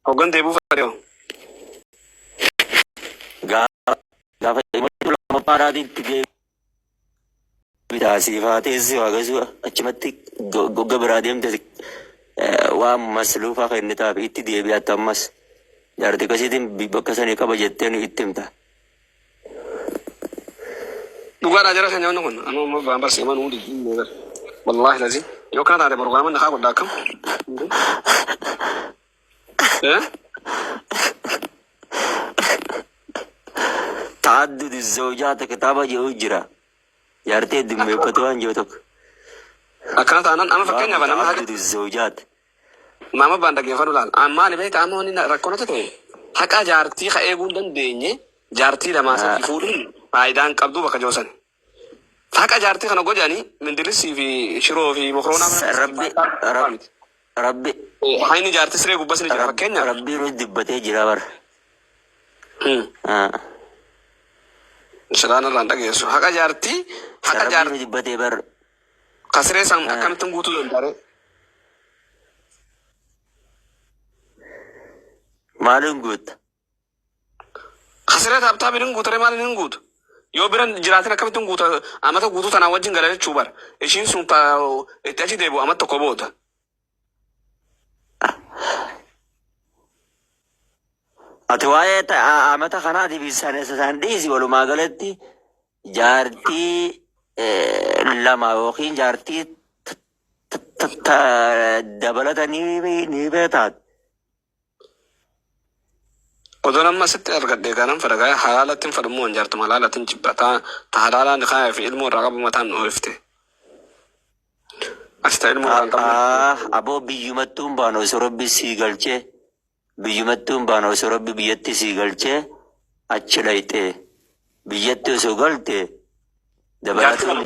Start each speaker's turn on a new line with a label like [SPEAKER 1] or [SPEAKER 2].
[SPEAKER 1] Hoggan deebuu fadhiyo.
[SPEAKER 2] Gaafa imaltuu lama paaraatiitti bitaasii faateessi waaqessu achumatti gogga biraa deemte waan masluufaa kennitaaf itti deebi'atta ammas jaarti kasiitiin bakka sanii qaba jettee nu itti himta.
[SPEAKER 1] Dhugaadhaa jara kan nyaannu kun amma baan barsiiman hundi wallaahi lazi yoo kana taate barbaadaman nakaa godhaa akkam.
[SPEAKER 2] تعدد الزوجات كتابة جوجرا يارتي دمي بتوان جوتك
[SPEAKER 1] أكانت أنا فكرني بنا
[SPEAKER 2] تعدد الزوجات
[SPEAKER 1] ماما بندق يفعلوا الآن أما نبي تعمل هني ركونا تتوه حكا جارتي خيبون دن ديني جارتي لما سيفورين عيدان قبضو بك جوسن حكا جارتي خنا جاني من دلسي في شرو في مخرونا
[SPEAKER 2] ربي
[SPEAKER 1] هاي جارتي سريع بس نجار فكرني
[SPEAKER 2] ربي رد بتي جرابر
[SPEAKER 1] Sedana lantak ya, haka jarti
[SPEAKER 2] dibate bar
[SPEAKER 1] kasre sang akan tunggu tu dentare.
[SPEAKER 2] Malum gut.
[SPEAKER 1] Kasre tap nunggu tare malum nunggu. Yo biran jiratin akan tunggu tu, amata gutu tanah wajin galera cubar. Ishin sumpa etaji debu amata kobota.
[SPEAKER 2] Atuwaye amata kana di bisa sandi walu magalati jarti lama wakin jarti dabalata ni betat.
[SPEAKER 1] Odoran masih tergade kanan faraga halatin farmu anjar malalatin cipta tahalalan kaya fi ilmu ragab matan urifte. Asta ilmu
[SPEAKER 2] abo biyumatum bano sorobi sigalche. Biyyumattuun baana osoo rabbi biyyatti sii galchee achi dhayxee biyyatti osoo galte dabalatuun